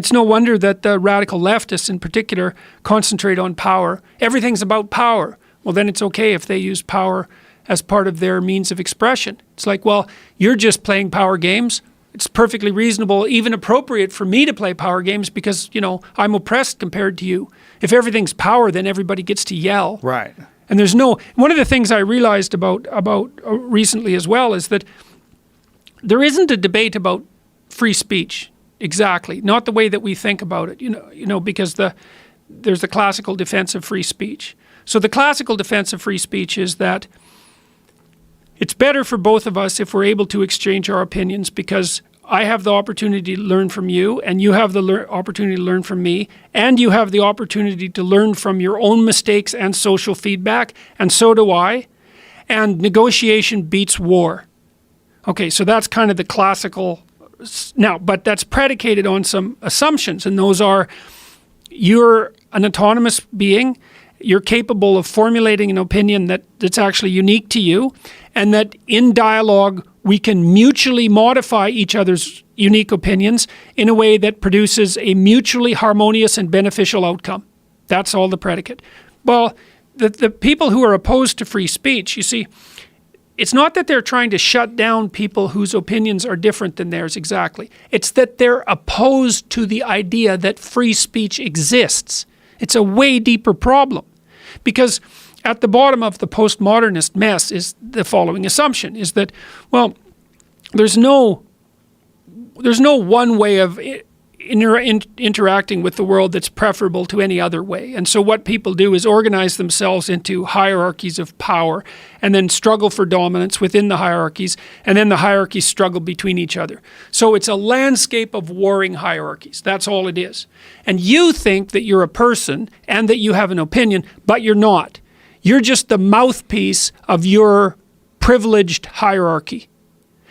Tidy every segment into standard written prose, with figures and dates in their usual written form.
it's no wonder that the radical leftists in particular concentrate on power. Everything's about power. Well, then it's okay if they use power as part of their means of expression. It's like, well, you're just playing power games. It's perfectly reasonable, even appropriate for me to play power games because, you know, I'm oppressed compared to you. If everything's power, then everybody gets to yell. Right. And there's no, one of the things I realized about recently as well is that there isn't a debate about free speech exactly, not the way that we think about it, you know, because there's the classical defense of free speech. So the classical defense of free speech is that it's better for both of us if we're able to exchange our opinions because I have the opportunity to learn from you and you have the opportunity to learn from me and you have the opportunity to learn from your own mistakes and social feedback, and so do I. And negotiation beats war. Okay, so that's kind of the classical. Now, but that's predicated on some assumptions, and those are you're an autonomous being, you're capable of formulating an opinion that's actually unique to you, and that in dialogue we can mutually modify each other's unique opinions in a way that produces a mutually harmonious and beneficial outcome. That's all the predicate. Well, the people who are opposed to free speech, you see, it's not that they're trying to shut down people whose opinions are different than theirs exactly. It's that they're opposed to the idea that free speech exists. It's a way deeper problem. Because at the bottom of the postmodernist mess is the following assumption, is that, well, there's no one way of interacting with the world that's preferable to any other way. And so what people do is organize themselves into hierarchies of power and then struggle for dominance within the hierarchies, and then the hierarchies struggle between each other. So it's a landscape of warring hierarchies. That's all it is. And you think that you're a person and that you have an opinion, but you're not. You're just the mouthpiece of your privileged hierarchy.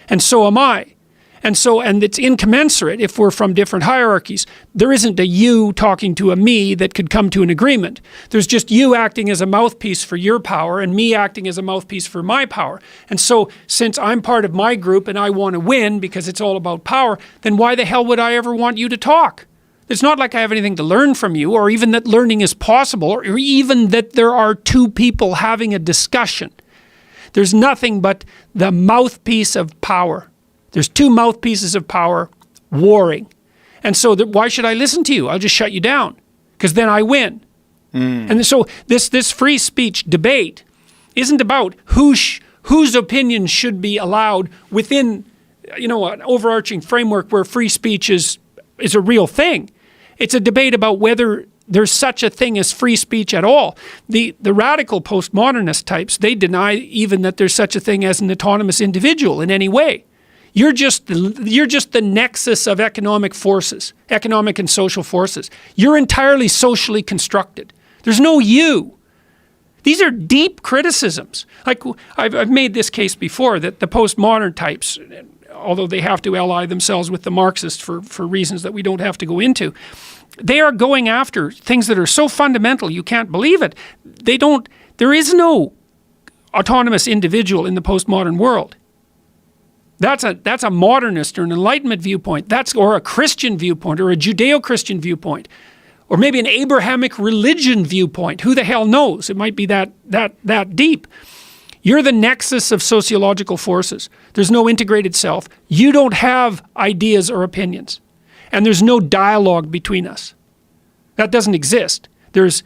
And so am I. And it's incommensurate if we're from different hierarchies. There isn't a you talking to a me that could come to an agreement. There's just you acting as a mouthpiece for your power and me acting as a mouthpiece for my power. And so since I'm part of my group and I want to win because it's all about power, then why the hell would I ever want you to talk? It's not like I have anything to learn from you, or even that learning is possible, or even that there are two people having a discussion. There's nothing but the mouthpiece of power. There's two mouthpieces of power warring. And so why should I listen to you? I'll just shut you down because then I win. And so this free speech debate isn't about whose opinion should be allowed within, you know, an overarching framework where free speech is a real thing. It's a debate about whether there's such a thing as free speech at all. The radical postmodernist types, they deny even that there's such a thing as an autonomous individual in any way. You're just the nexus of economic forces, economic and social forces. You're entirely socially constructed. There's no you. These are deep criticisms. Like I've made this case before that the postmodern types, although they have to ally themselves with the Marxists for reasons that we don't have to go into, they are going after things that are so fundamental you can't believe it. There is no autonomous individual in the postmodern world. That's a modernist or an Enlightenment viewpoint. Or a Christian viewpoint or a Judeo-Christian viewpoint. Or maybe an Abrahamic religion viewpoint. Who the hell knows? It might be that deep. You're the nexus of sociological forces. There's no integrated self. You don't have ideas or opinions. And there's no dialogue between us. That doesn't exist. There's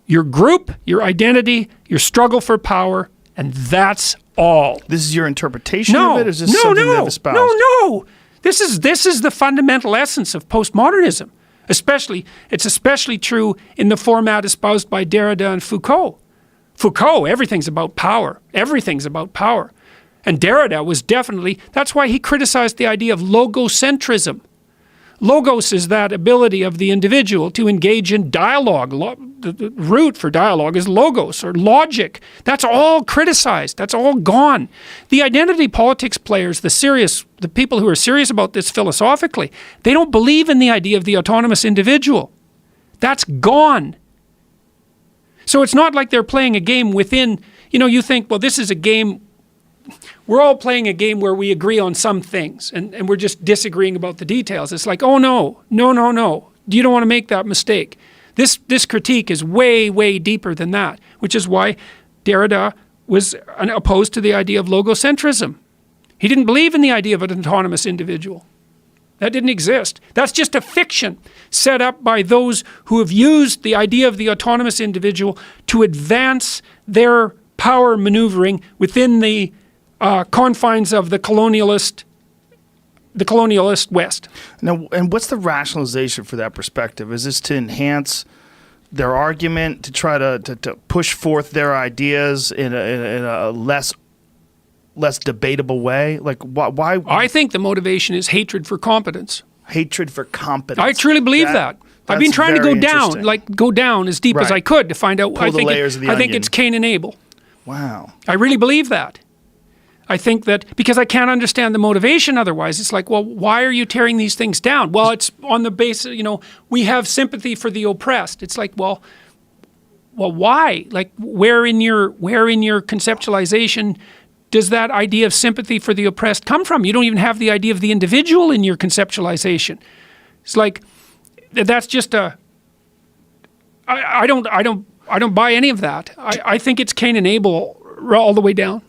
your group, your identity, your struggle for power, and that's all. This is your interpretation of it, or is this something they've espoused? No. This is the fundamental essence of postmodernism. It's especially true in the format espoused by Derrida and Foucault. Foucault, everything's about power. Everything's about power. And Derrida was definitely, that's why he criticized the idea of logocentrism. Logos is that ability of the individual to engage in dialogue. The root for dialogue is logos or logic. That's all criticized. That's all gone. The identity politics players, the people who are serious about this philosophically, they don't believe in the idea of the autonomous individual. That's gone. So it's not like they're playing a game within, you think, well, this is a game. We're all playing a game where we agree on some things and we're just disagreeing about the details. It's like, oh, no. You don't want to make that mistake. This critique is way, way deeper than that, which is why Derrida was opposed to the idea of logocentrism. He didn't believe in the idea of an autonomous individual. That didn't exist. That's just a fiction set up by those who have used the idea of the autonomous individual to advance their power maneuvering within the confines of the colonialist West. Now, and what's the rationalization for that perspective? Is this to enhance their argument, to try to push forth their ideas in a less debatable way? Like, why? I think the motivation is hatred for competence. Hatred for competence. I truly believe that. I've been trying to go down as deep as I could to find out. I think it's Cain and Abel. Wow. I really believe that. I think that because I can't understand the motivation otherwise. It's like, well, why are you tearing these things down? Well, it's on the basis, we have sympathy for the oppressed. It's like, well, why? Like, where in your conceptualization does that idea of sympathy for the oppressed come from? You don't even have the idea of the individual in your conceptualization. It's like, that's just I don't buy any of that. I think it's Cain and Abel all the way down.